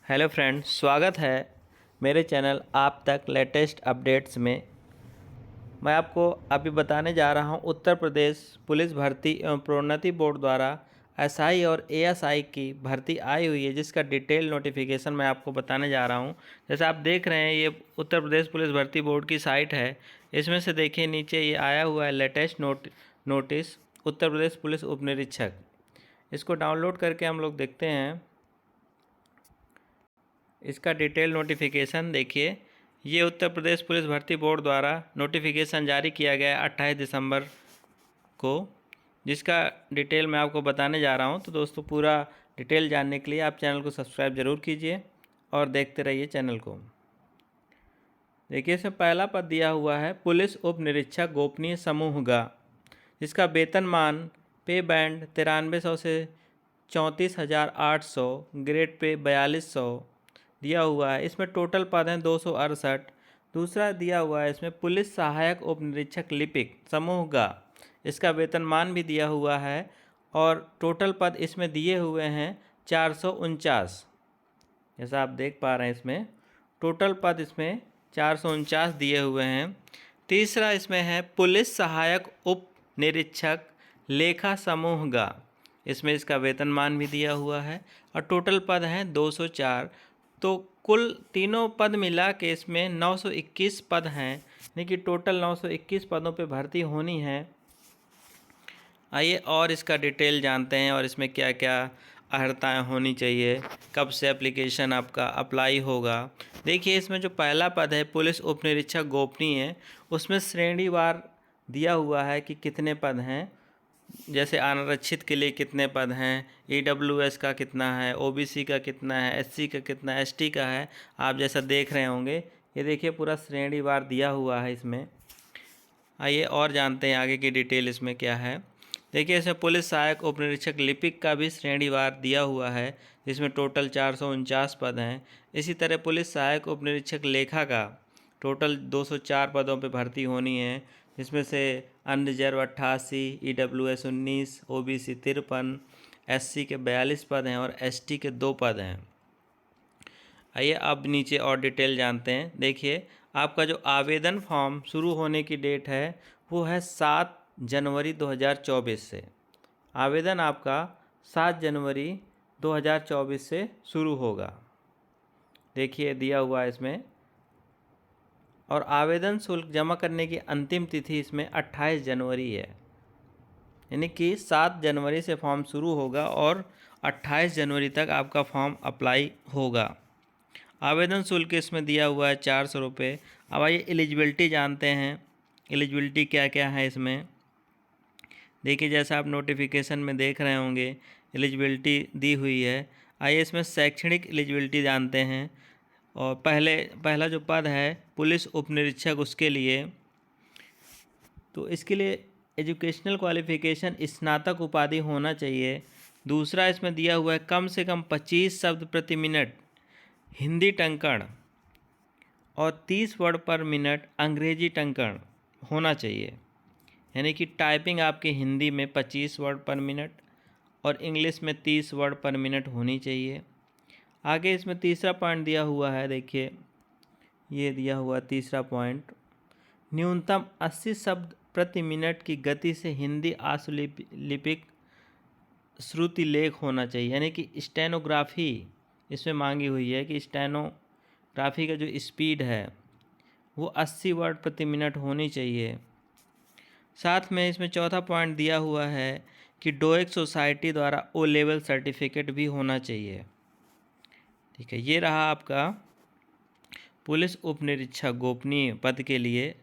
Hello friends, स्वागत है मेरे चैनल आप तक लेटेस्ट अपडेट्स में। मैं आपको अभी बताने जा रहा हूं उत्तर प्रदेश पुलिस भर्ती एवं प्रोन्नति बोर्ड द्वारा एसआई और एएसआई की भर्ती आई हुई है, जिसका डिटेल नोटिफिकेशन मैं आपको बताने जा रहा हूं। जैसे आप देख रहे हैं, ये उत्तर प्रदेश पुलिस भर्ती बोर्ड की साइट है। इसमें से देखिए नीचे ये आया हुआ है latest notice Uttar Pradesh police उप निरीक्षक। इसको डाउनलोड करके हम लोग देखते हैं। इसका डिटेल नोटिफिकेशन देखिए। ये उत्तर प्रदेश पुलिस भर्ती बोर्ड द्वारा नोटिफिकेशन जारी किया गया 28 दिसंबर को, जिसका डिटेल मैं आपको बताने जा रहा हूं। तो दोस्तों, पूरा डिटेल जानने के लिए आप चैनल को सब्सक्राइब ज़रूर कीजिए और देखते रहिए चैनल को। देखिए, इसमें पहला पद दिया हुआ है पुलिस उप निरीक्षक गोपनीय समूह गा, जिसका वेतनमान पे बैंड 9300 से 34,800, ग्रेड पे 4200 दिया हुआ है। इसमें टोटल पद हैं 268। दूसरा दिया हुआ है इसमें पुलिस सहायक उप निरीक्षक लिपिक समूह गा, इसका वेतनमान भी दिया हुआ है और टोटल पद इसमें दिए हुए हैं 449। जैसा आप देख पा रहे हैं, इसमें टोटल पद इसमें 449 दिए हुए हैं। तीसरा इसमें है पुलिस सहायक उप निरीक्षक लेखा समूह गा, इसमें इसका वेतनमान भी दिया हुआ है और टोटल पद हैं 204। तो कुल तीनों पद मिला के इसमें 921 पद हैं, यानी कि टोटल 921 पदों पे भर्ती होनी है। आइए और इसका डिटेल जानते हैं और इसमें क्या क्या अर्हताएँ होनी चाहिए, कब से एप्लीकेशन आपका अप्लाई होगा। देखिए, इसमें जो पहला पद है पुलिस उप निरीक्षक गोपनीय, उसमें श्रेणीवार दिया हुआ है कि कितने पद हैं। जैसे अनारक्षित के लिए कितने पद हैं, ईडब्ल्यूएस का कितना है, ओबीसी का कितना है, एससी का कितना है, एसटी का है। आप जैसा देख रहे होंगे, ये देखिए पूरा श्रेणीवार दिया हुआ है इसमें। आइए और जानते हैं आगे की डिटेल इसमें क्या है। देखिए, इसमें पुलिस सहायक उप निरीक्षक लिपिक का भी श्रेणीवार दिया हुआ है, जिसमें टोटल 449 पद हैं। इसी तरह पुलिस सहायक उप निरीक्षक लेखा का टोटल 204 पदों पर भर्ती होनी है, जिसमें से अनरिजर्व 88, ईडब्ल्यूएस 19, ओबीसी 53, एससी के 42 पद हैं और एसटी के 2 पद हैं। आइए अब नीचे और डिटेल जानते हैं। देखिए, आपका जो आवेदन फॉर्म शुरू होने की डेट है वो है 7 जनवरी 2024 से। आवेदन आपका 7 जनवरी 2024 से शुरू होगा। देखिए दिया हुआ है इसमें। और आवेदन शुल्क जमा करने की अंतिम तिथि इसमें 28 जनवरी है, यानी कि 7 जनवरी से फॉर्म शुरू होगा और 28 जनवरी तक आपका फॉर्म अप्लाई होगा। आवेदन शुल्क इसमें दिया हुआ है 400 रुपये। अब आइए एलिजिबिलिटी जानते हैं। एलिजिबिलिटी क्या क्या है इसमें। देखिए, जैसा आप नोटिफिकेशन में देख रहे होंगे, एलिजिबिलिटी दी हुई है। आइए इसमें शैक्षणिक एलिजिबिलिटी जानते हैं। और पहला जो पद है पुलिस उप निरीक्षक, उसके लिए तो इसके लिए एजुकेशनल क्वालिफिकेशन स्नातक उपाधि होना चाहिए। दूसरा इसमें दिया हुआ है कम से कम 25 शब्द प्रति मिनट हिंदी टंकण और 30 वर्ड पर मिनट अंग्रेजी टंकण होना चाहिए, यानी कि टाइपिंग आपकी हिंदी में 25 वर्ड पर मिनट और इंग्लिश में 30 वर्ड पर मिनट होनी चाहिए। आगे इसमें तीसरा पॉइंट दिया हुआ है। देखिए, ये दिया हुआ तीसरा पॉइंट, न्यूनतम 80 शब्द प्रति मिनट की गति से हिंदी आशुलिपिक श्रुति लेख होना चाहिए, यानी कि स्टेनोग्राफी इसमें मांगी हुई है कि स्टेनोग्राफी का जो स्पीड है वो 80 वर्ड प्रति मिनट होनी चाहिए। साथ में इसमें चौथा पॉइंट दिया हुआ है कि डोएक सोसाइटी द्वारा ओ लेवल सर्टिफिकेट भी होना चाहिए। ठीक है, ये रहा आपका पुलिस उप निरीक्षक गोपनीय पद के लिए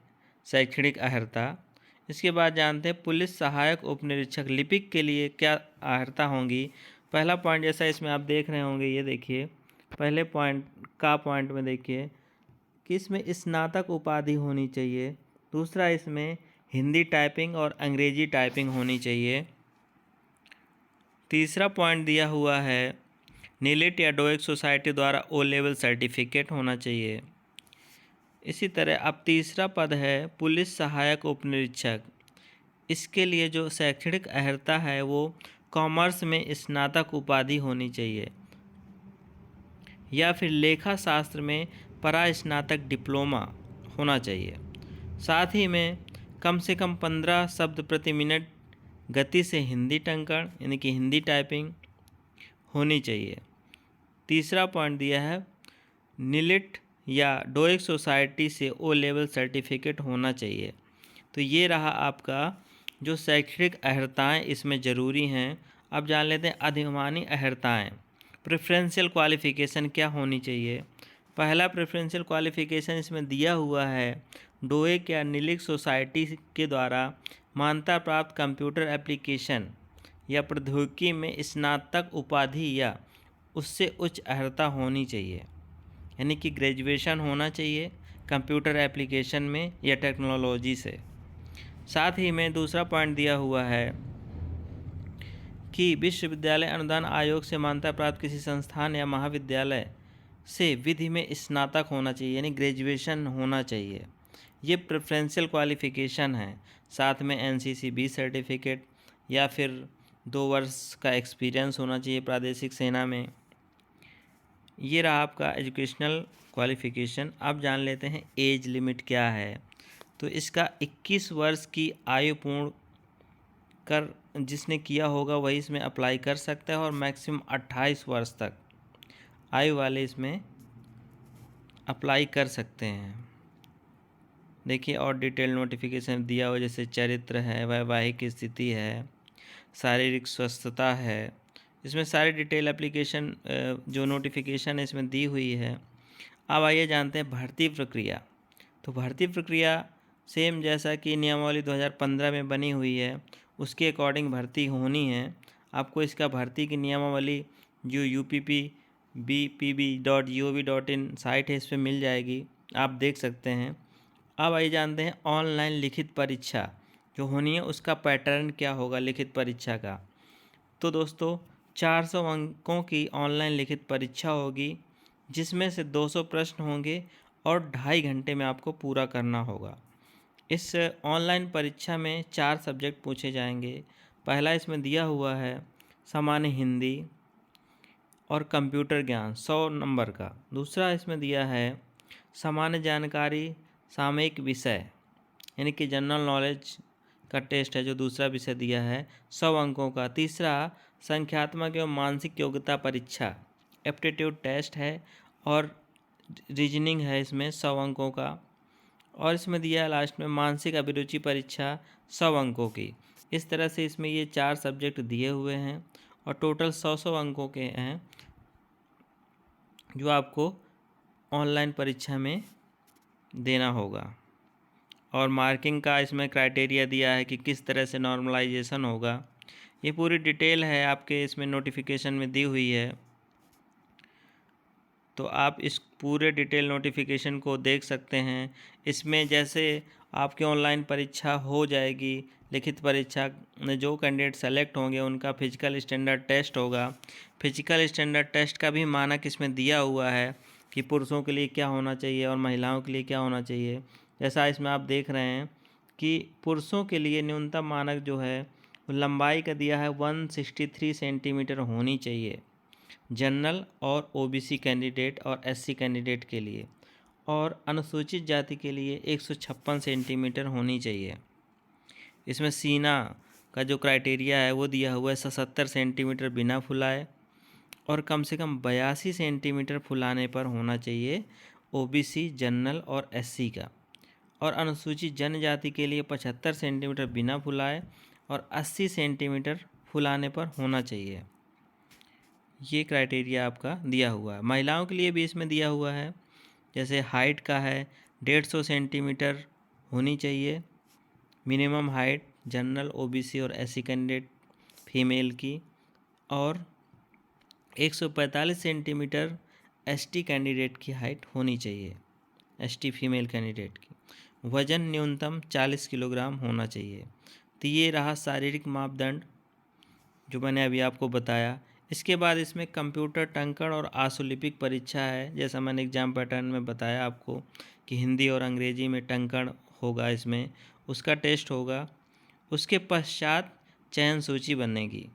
शैक्षणिक अर्हता। इसके बाद जानते हैं पुलिस सहायक उप निरीक्षक लिपिक के लिए क्या अर्हता होंगी। पहला पॉइंट जैसा इसमें आप देख रहे होंगे, ये देखिए पहले पॉइंट में देखिए कि इसमें स्नातक उपाधि होनी चाहिए। दूसरा, इसमें हिंदी टाइपिंग और अंग्रेजी टाइपिंग होनी चाहिए। तीसरा पॉइंट दिया हुआ है नीलिट या डोएक सोसाइटी द्वारा ओ लेवल सर्टिफिकेट होना चाहिए। इसी तरह अब तीसरा पद है पुलिस सहायक उप निरीक्षक। इसके लिए जो शैक्षणिक अर्हता है वो कॉमर्स में स्नातक उपाधि होनी चाहिए, या फिर लेखा शास्त्र में परास्नातक डिप्लोमा होना चाहिए। साथ ही में कम से कम 15 शब्द प्रति मिनट गति से हिंदी टंकण यानी कि हिंदी टाइपिंग होनी चाहिए। तीसरा पॉइंट दिया है निलिट या डोइक सोसाइटी से ओ लेवल सर्टिफिकेट होना चाहिए। तो ये रहा आपका जो शैक्षणिक अर्हताएँ इसमें ज़रूरी हैं। अब जान लेते हैं अधिमानी अर्हताएँ। प्रेफरेंशियल क्वालिफ़िकेशन क्या होनी चाहिए। पहला प्रेफरेंशियल क्वालिफ़िकेशन इसमें दिया हुआ है डोइक या निलिट सोसाइटी के द्वारा मान्यता प्राप्त कंप्यूटर एप्लीकेशन या प्रौद्योगिकी में स्नातक उपाधि या उससे उच्च अर्हता होनी चाहिए, यानी कि ग्रेजुएशन होना चाहिए कंप्यूटर एप्लीकेशन में या टेक्नोलॉजी से। साथ ही में दूसरा पॉइंट दिया हुआ है कि विश्वविद्यालय अनुदान आयोग से मान्यता प्राप्त किसी संस्थान या महाविद्यालय से विधि में स्नातक होना चाहिए, यानी ग्रेजुएशन होना चाहिए। ये प्रेफरेंशियल क्वालिफ़िकेशन है। साथ में एनसीसी बी सर्टिफिकेट या फिर 2 वर्ष का एक्सपीरियंस होना चाहिए प्रादेशिक सेना में। ये रहा आपका एजुकेशनल क्वालिफ़िकेशन। अब जान लेते हैं एज लिमिट क्या है। तो इसका 21 वर्ष की आयु पूर्ण कर जिसने किया होगा वही इसमें अप्लाई कर सकता है और मैक्सिमम 28 वर्ष तक आयु वाले इसमें अप्लाई कर सकते हैं। देखिए और डिटेल नोटिफिकेशन दिया हुआ जैसे चरित्र है, वैवाहिक स्थिति है, शारीरिक स्वस्थता है। इसमें सारी डिटेल एप्लीकेशन जो नोटिफिकेशन है इसमें दी हुई है। अब आइए जानते हैं भर्ती प्रक्रिया। तो भर्ती प्रक्रिया सेम जैसा कि नियमावली 2015 में बनी हुई है उसके अकॉर्डिंग भर्ती होनी है। आपको इसका भर्ती की नियमावली जो UPPBPB.gov.in साइट है इस पर मिल जाएगी, आप देख सकते हैं। अब आइए जानते हैं ऑनलाइन लिखित परीक्षा जो होनी है उसका पैटर्न क्या होगा लिखित परीक्षा का। तो दोस्तों 400 अंकों की ऑनलाइन लिखित परीक्षा होगी जिसमें से 200 प्रश्न होंगे और 2.5 घंटे में आपको पूरा करना होगा। इस ऑनलाइन परीक्षा में 4 सब्जेक्ट पूछे जाएंगे। पहला इसमें दिया हुआ है सामान्य हिंदी और कंप्यूटर ज्ञान 100 नंबर का। दूसरा इसमें दिया है सामान्य जानकारी सामयिक विषय यानी कि जनरल नॉलेज का टेस्ट है जो दूसरा विषय दिया है 100 अंकों का। तीसरा संख्यात्मक एवं मानसिक योग्यता परीक्षा एप्टीट्यूड टेस्ट है और रीजनिंग है इसमें 100 अंकों का। और इसमें दिया है लास्ट में मानसिक अभिरुचि परीक्षा 100 अंकों की। इस तरह से इसमें ये 4 सब्जेक्ट दिए हुए हैं और टोटल 100 अंकों के हैं जो आपको ऑनलाइन परीक्षा में देना होगा। और मार्किंग का इसमें क्राइटेरिया दिया है कि किस तरह से नॉर्मलाइजेशन होगा। ये पूरी डिटेल है आपके इसमें नोटिफिकेशन में दी हुई है, तो आप इस पूरे डिटेल नोटिफिकेशन को देख सकते हैं। इसमें जैसे आपकी ऑनलाइन परीक्षा हो जाएगी, लिखित परीक्षा में जो कैंडिडेट सेलेक्ट होंगे उनका फिजिकल स्टैंडर्ड टेस्ट होगा। फिजिकल स्टैंडर्ड टेस्ट का भी मानक इसमें दिया हुआ है कि पुरुषों के लिए क्या होना चाहिए और महिलाओं के लिए क्या होना चाहिए। जैसा इसमें आप देख रहे हैं कि पुरुषों के लिए न्यूनतम मानक जो है वो लंबाई का दिया है 163 सेंटीमीटर होनी चाहिए जनरल और ओबीसी कैंडिडेट और एससी कैंडिडेट के लिए, और अनुसूचित जाति के लिए 156 सेंटीमीटर होनी चाहिए। इसमें सीना का जो क्राइटेरिया है वो दिया हुआ है 77 सेंटीमीटर बिना फुलाए और कम से कम 82 सेंटीमीटर फुलाने पर होना चाहिए ओबीसी जनरल और एससी का। और अनुसूचित जनजाति के लिए 75 सेंटीमीटर बिना फुलाए और 80 सेंटीमीटर फुलाने पर होना चाहिए। ये क्राइटेरिया आपका दिया हुआ है। महिलाओं के लिए भी इसमें दिया हुआ है, जैसे हाइट का है 150 सेंटीमीटर होनी चाहिए मिनिमम हाइट जनरल ओबीसी और एससी कैंडिडेट फीमेल की, और 145 सेंटीमीटर एसटी कैंडिडेट की हाइट होनी चाहिए, एसटी फीमेल कैंडिडेट की। वज़न न्यूनतम 40 किलोग्राम होना चाहिए। तो ये रहा शारीरिक मापदंड जो मैंने अभी आपको बताया। इसके बाद इसमें कंप्यूटर टंकण और आशुलिपिक परीक्षा है, जैसा मैंने एग्जाम पैटर्न में बताया आपको कि हिंदी और अंग्रेजी में टंकण होगा, इसमें उसका टेस्ट होगा। उसके पश्चात चयन सूची बनेगी।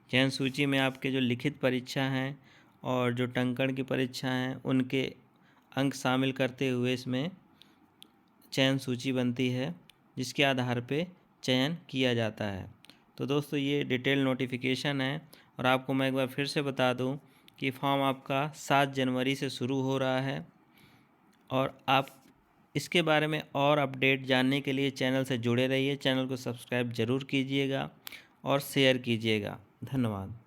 चयन सूची में आपके जो लिखित परीक्षा हैं और जो टंकण की परीक्षा हैं उनके अंक शामिल करते हुए इसमें चयन सूची बनती है, जिसके आधार पे चयन किया जाता है। तो दोस्तों ये डिटेल नोटिफिकेशन है। और आपको मैं एक बार फिर से बता दूं कि फॉर्म आपका 7 जनवरी से शुरू हो रहा है। और आप इसके बारे में और अपडेट जानने के लिए चैनल से जुड़े रहिए। चैनल को सब्सक्राइब ज़रूर कीजिएगा और शेयर कीजिएगा। धन्यवाद।